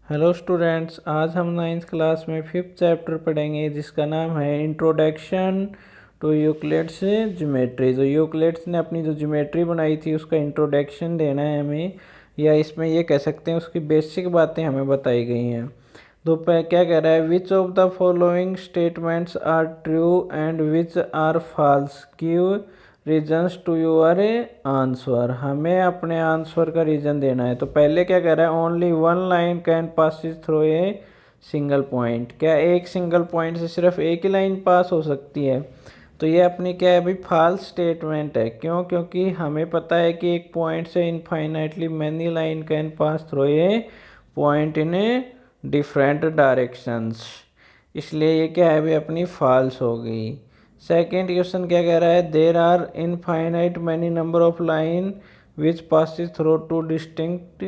Hello students, आज हम 9th class में 5th चैप्टर पढ़ेंगे जिसका नाम है इंट्रोडक्शन टू यूक्लिड्स ज्योमेट्री। जो यूक्लिड्स ने अपनी जो ज्योमेट्री बनाई थी उसका इंट्रोडक्शन देना है हमें, या इसमें ये कह सकते हैं उसकी बेसिक बातें हमें बताई गई हैं। तो क्या कह रहा है, which of the following statements are true and which are false, give reasons to your answer. हमें अपने आंसर का रीजन देना है। तो पहले क्या कह रहा है, only one line can passes through a single point. क्या एक सिंगल पॉइंट से सिर्फ एक ही लाइन पास हो सकती है? तो ये अपनी क्या है भाई, फॉल्स स्टेटमेंट है। क्यों? क्योंकि हमें पता है कि एक पॉइंट से infinitely many line can pass through a point in a different directions, इसलिए ये क्या है भाई, अपनी फॉल्स हो गई। सेकेंड क्वेश्चन क्या कह रहा है, there are infinite many number of line which passes through two distinct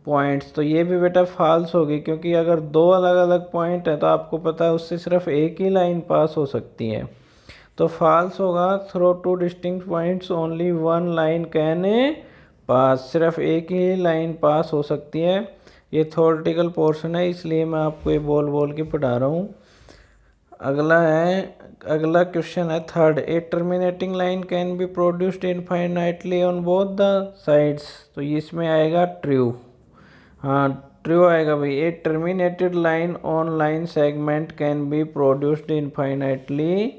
points. तो ये भी बेटा फॉल्स होगी, क्योंकि अगर दो अलग अलग पॉइंट है तो आपको पता है उससे सिर्फ एक ही लाइन पास हो सकती है। तो फॉल्स होगा, through two distinct points only one line can pass, सिर्फ एक ही लाइन पास हो सकती है। ये थ्योरेटिकल पोर्शन है, इसलिए मैं आपको ये बोल बोल के पढ़ा रहा हूँ। अगला क्वेश्चन है third, a terminating line can be produced infinitely on both the sides. तो इसमें आएगा ट्रू। हाँ, ट्रू आएगा भाई। A terminated line on line segment can be produced infinitely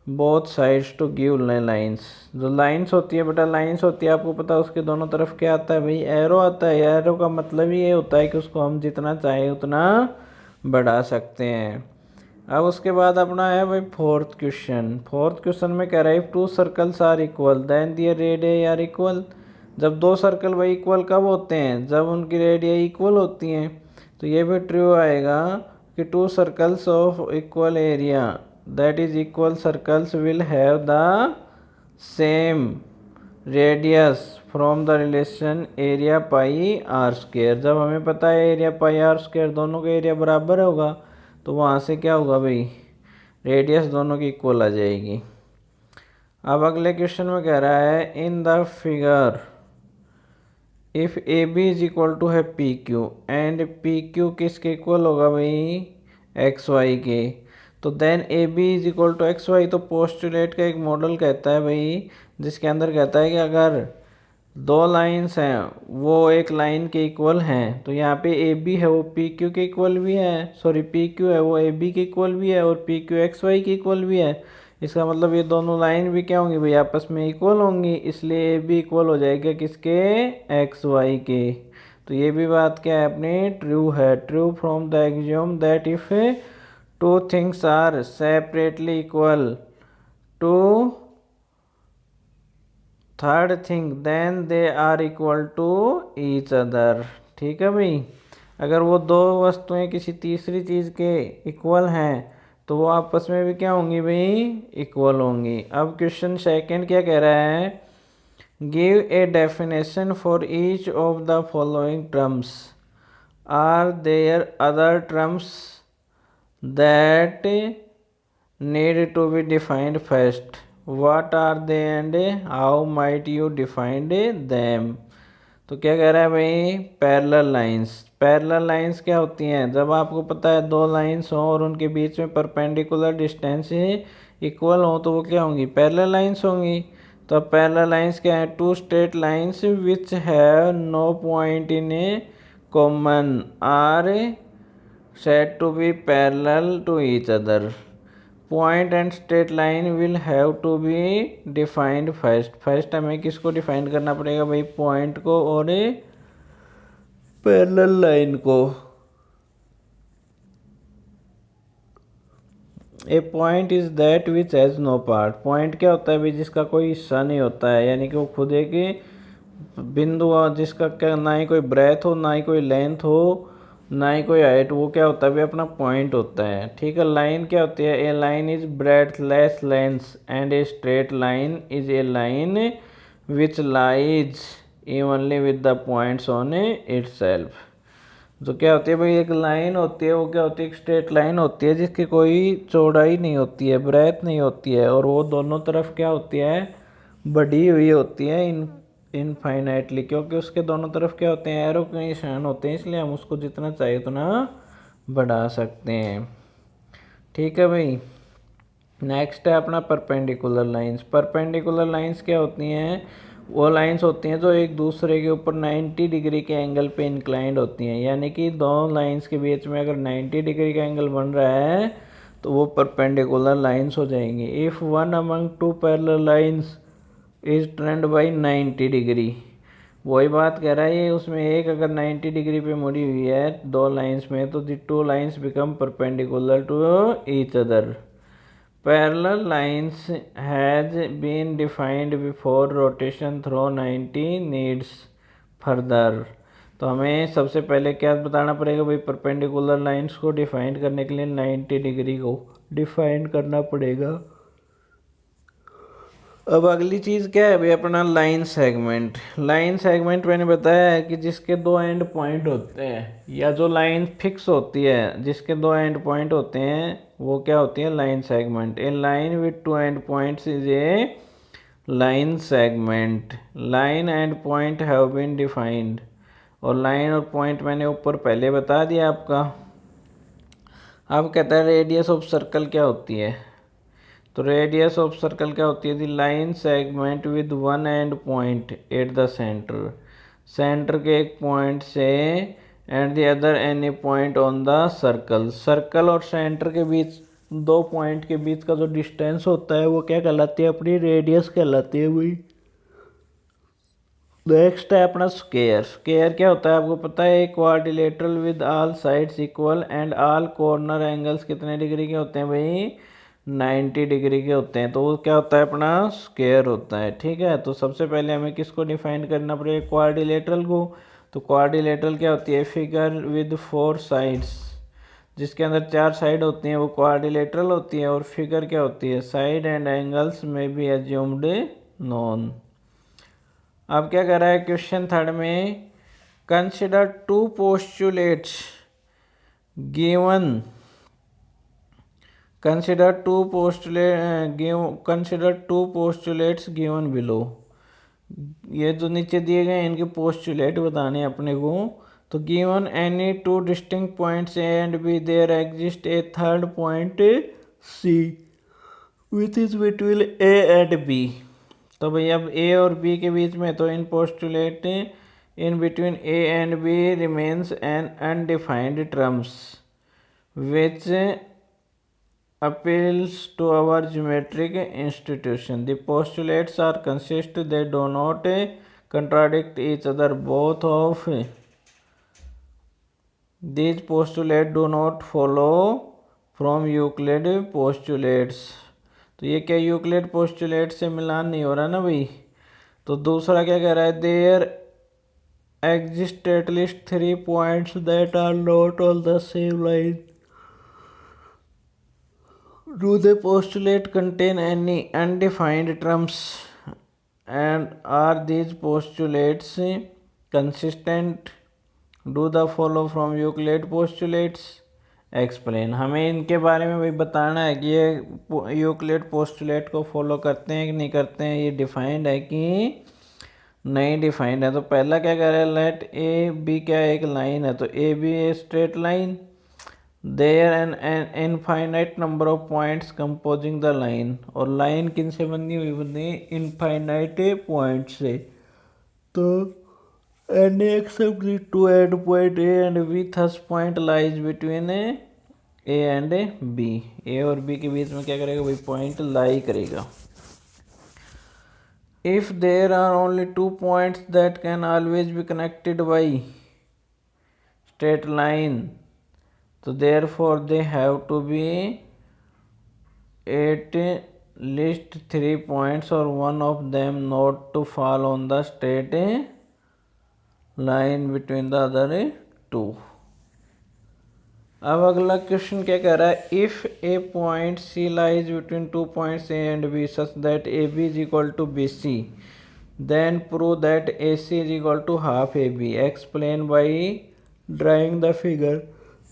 both sides to give lines. जो लाइंस होती है बेटा, लाइंस होती है, आपको पता है उसके दोनों तरफ क्या आता है भाई, एरो आता है। एरो का मतलब ही ये होता है कि उसको हम जितना चाहे उतना बढ़ा सकते हैं। अब उसके बाद अपना है भाई फोर्थ क्वेश्चन। फोर्थ क्वेश्चन में कह रहा है, two circles are equal then their radius are equal. जब दो सर्कल भाई इक्वल कब होते हैं, जब उनकी रेडियस इक्वल होती हैं। तो ये भी ट्रू आएगा कि two circles of equal area that is equal circles will have the same radius from the relation area pi r square. जब हमें पता है एरिया पाई आर स्क्वायर दोनों का एरिया बराबर होगा, तो वहाँ से क्या होगा भाई, रेडियस दोनों की इक्वल आ जाएगी। अब अगले क्वेश्चन में कह रहा है, in the figure if A B is equal to है P Q and P Q किसके इक्वल होगा भाई, एक्स वाई के। तो then A B is equal to X Y. तो पोस्टुलेट का एक मॉडल कहता है भाई, जिसके अंदर कहता है कि अगर दो लाइंस हैं वो एक लाइन के इक्वल हैं, तो यहाँ पे ए बी है वो पी क्यू के इक्वल भी है, सॉरी पी क्यू है वो ए बी के इक्वल भी है, और पी क्यू एक्स वाई के इक्वल भी है। इसका मतलब ये दोनों लाइन भी क्या होंगी भाई, आपस में इक्वल होंगी, इसलिए ए बी इक्वल हो जाएगा किसके, एक्स वाई के। तो ये भी बात क्या है अपनी, ट्रू है। True from the axiom that if two things are separately equal to third thing then they are equal to each other. ठीक है भाई, अगर वो दो वस्तुएं किसी तीसरी चीज़ के इक्वल हैं तो वो आपस में भी क्या होंगी भाई, इक्वल होंगी। अब क्वेश्चन सेकंड क्या कह रहा है, give a definition for each of the following terms, are there other terms that need to be defined first, what are they and how might you define them। तो क्या कह रहा है भाई, पैरेलल लाइंस। पैरेलल लाइंस क्या होती हैं, जब आपको पता है दो लाइंस हों और उनके बीच में परपेंडिकुलर डिस्टेंस इक्वल हो तो वो क्या होंगी, पैरेलल लाइंस होंगी। तो अब पैरेलल लाइंस क्या है, two straight lines which have no point in a common are said to be parallel to each other। Point and straight line will have to be defined first. First हमें किसको define करना पड़ेगा भाई, point को और parallel line को। A point is that which has no part. Point क्या होता है भाई, जिसका कोई हिस्सा नहीं होता है, यानी कि वो खुद एक बिंदु जिसका क्या ना ही कोई ब्रेथ हो ना ही कोई लेंथ हो ना ही कोई हाइट, वो क्या होता है भी अपना पॉइंट होता है। ठीक है, लाइन क्या होती है, a line is breathless length and a straight line is a line which lies evenly with the points on itself. जो क्या होती है भाई, एक लाइन होती है वो क्या होती है, एक स्ट्रेट लाइन होती है जिसकी कोई चौड़ाई नहीं होती है, ब्रेथ नहीं होती है, और वो दोनों तरफ क्या होती है, बढ़ी हुई होती है इन इनफाइनाइटली, क्योंकि उसके दोनों तरफ क्या होते हैं, एरो के निशान होते हैं, इसलिए हम उसको जितना चाहिए उतना बढ़ा सकते हैं। ठीक है भाई। नेक्स्ट है अपना परपेंडिकुलर लाइंस। परपेंडिकुलर लाइंस क्या होती हैं, वो लाइंस होती हैं जो एक दूसरे के ऊपर 90 डिग्री के एंगल पे इंक्लाइंड होती हैं, यानी कि दोनों लाइंस के बीच में अगर 90 डिग्री का एंगल बन रहा है तो वो परपेंडिकुलर लाइंस हो जाएंगी। If one among two parallel lines is turned by 90 degree, वही बात कह रहा है ये, उसमें एक अगर 90 डिग्री पे मुड़ी हुई है दो लाइंस में, तो the two lines become perpendicular to each other. Parallel lines has been defined before rotation through 90 needs further। तो हमें सबसे पहले क्या बताना पड़ेगा भाई, परपेंडिकुलर लाइंस को डिफाइन करने के लिए 90 डिग्री को डिफाइन करना पड़ेगा। अब अगली चीज़ क्या है भाई, अपना लाइन सेगमेंट। लाइन सेगमेंट मैंने बताया है कि जिसके दो एंड पॉइंट होते हैं, या जो लाइन फिक्स होती है जिसके दो एंड पॉइंट होते हैं, वो क्या होती है, line segment. A line with two end points is a line segment. Line and point have been defined, और लाइन और पॉइंट मैंने ऊपर पहले बता दिया आपका। अब कहता है रेडियस ऑफ सर्कल क्या होती है, तो रेडियस ऑफ सर्कल क्या होती है, the line segment with one and point at the centre, centre के एक पॉइंट से and the other any point on the circle. Circle और सेंटर के बीच, दो पॉइंट के बीच का जो डिस्टेंस होता है वो क्या कहलाती है, अपनी रेडियस कहलाती है भाई। नेक्स्ट है अपना स्क्वायर। स्क्वायर क्या होता है आपको पता है, quadrilateral with all sides equal and all corner angles कितने डिग्री के होते हैं भाई, 90 डिग्री के होते हैं, तो वो क्या होता है, अपना स्क्वायर होता है। ठीक है, तो सबसे पहले हमें किसको डिफाइन करना पड़ेगा, क्वाड्रिलेटरल को। तो क्वाड्रिलेटरल क्या होती है, फिगर विद फोर साइड्स, जिसके अंदर चार साइड होती हैं वो क्वाड्रिलेटरल होती है। और फिगर क्या होती है, साइड एंड एंगल्स में बी एज्यूम्ड नॉन। अब क्या कर रहा है क्वेश्चन थर्ड में, consider two postulates given, consider two postulates given below. ये जो नीचे दिए गए इनके पोस्टुलेट बताने हैं अपने को। तो given any two distinct points A and B, there exist a third point C which is between A and B. तो भाई अब ए और बी के बीच में, तो in postulate in between A and B remains an undefined terms which appeals to our geometric institution. The postulates are consist, they do not contradict each other. Both of these postulates do not follow from Euclid postulates. तो ये क्या Euclid postulate से मिलान नहीं हो रहा ना भाई। तो दूसरा क्या कह रहा है, there exist at least 3 points that are not on the same line. Do the postulate contain any undefined terms, and are these postulates consistent? Do the follow from Euclid postulates? Explain। हमें इनके बारे में भी बताना है कि ये Euclid postulate को फॉलो करते हैं कि नहीं करते हैं, ये डिफाइंड है कि नहीं डिफाइंड है। तो पहला क्या कह रहा है, लेट ए बी, क्या एक लाइन है, तो A B a straight line, there an infinite number of points composing the line. और लाइन किन से बनी हुई, बनी इनफाइनाइट पॉइंट से। तो an except the two end point A and B, thus point lies between A and B. A और B के बीच में क्या करेगा भाई, पॉइंट लाई करेगा। If there are only 2 points that can always be connected by straight line, so therefore they have to be at least 3 points or one of them not to fall on the straight line between the other two. अब अगला question क्या कह रहा है, if a point C lies between 2 points A and B such that A B is equal to B C, then prove that A C is equal to half A B. Explain by drawing the figure.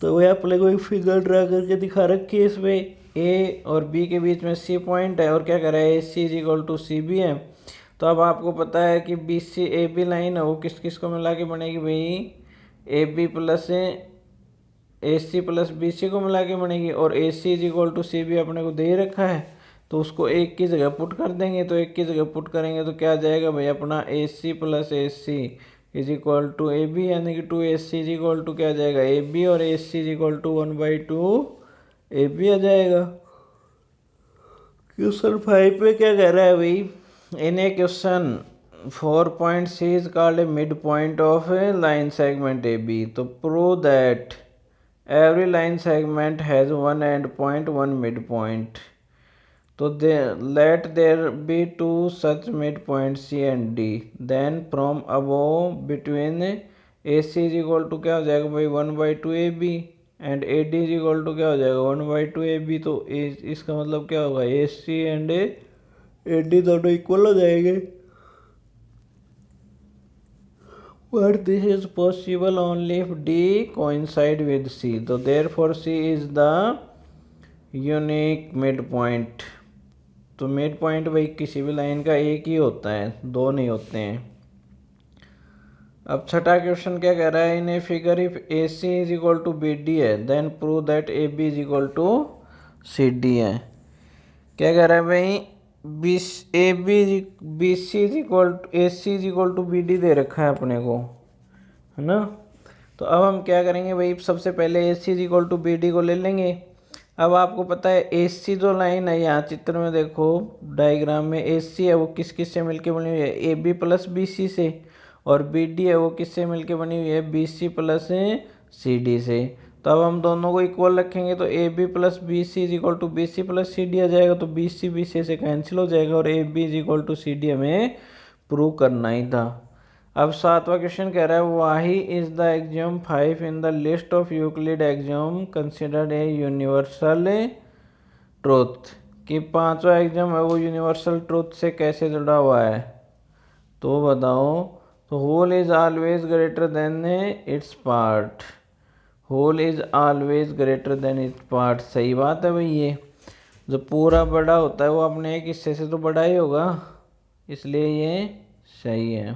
तो वह अपने को एक figure draw करके दिखा रखी है, इसमें ए और बी के बीच में सी पॉइंट है और क्या कह रहा है, A C is equal to C B है। तो अब आपको पता है कि B C A B line है वो किस किस को मिला के बनेगी भाई, A B plus A C plus B C को मिला के बनेगी। और A C is equal to C B अपने को दे ही रखा है, तो उसको एक की जगह पुट कर देंगे। तो एक की जगह पुट करेंगे तो क्या आ जाएगा भाई अपना A C plus A C is equal to A B, यानी कि two A C is equal to क्या आ जाएगा ए बी, और A C is equal to 1/2 A B आ जाएगा। क्वेश्चन 5 पे क्या कह रहा है भाई, in a question 4.c is called a mid point of a line segment A B. तो prove that every line segment has one end point, one midpoint. तो let there be two such midpoints C and D. Then from above between AC is equal to क्या हो जाएगा भाई 1/2 AB and AD is equal to क्या हो जाएगा 1/2 AB। तो इसका मतलब क्या होगा AC and AD दोनों इक्वल हो जाएंगे। But this is possible only if D coincide with C. So therefore C is the unique midpoint. तो मिड पॉइंट भाई किसी भी लाइन का एक ही होता है, दो नहीं होते हैं। अब छठा क्वेश्चन क्या कह रहा है, in a figure if A C is equal to B D है then prove that A B is equal to C D है। क्या कह रहा है भाई, B C is equal A C is equal to B D दे रखा है अपने को, है ना। तो अब हम क्या करेंगे भाई, सबसे पहले A C is equal to B D को ले लेंगे। अब आपको पता है ए सी जो लाइन है यहाँ चित्र में देखो डायग्राम में, ए सी है वो किस किस से मिलके बनी हुई है A B plus B C से, और बी डी है वो किससे मिलके बनी हुई है B C plus C D से। तो अब हम दोनों को इक्वल रखेंगे तो A B plus B C is equal to B C plus C D आ जाएगा। तो बी सी से कैंसिल हो जाएगा और A B is equal to C D हमें प्रूव करना ही था। अब सातवां क्वेश्चन कह रहा है वाही is the axiom 5 in the list of Euclid axiom considered a universal truth. कि पांचवा एक्सियम है वो यूनिवर्सल ट्रूथ से कैसे जुड़ा हुआ है, तो बताओ। तो whole is always greater than its part, whole is always greater than its part, सही बात है भाई। ये जो पूरा बड़ा होता है वो अपने एक हिस्से से तो बड़ा ही होगा, इसलिए ये सही है।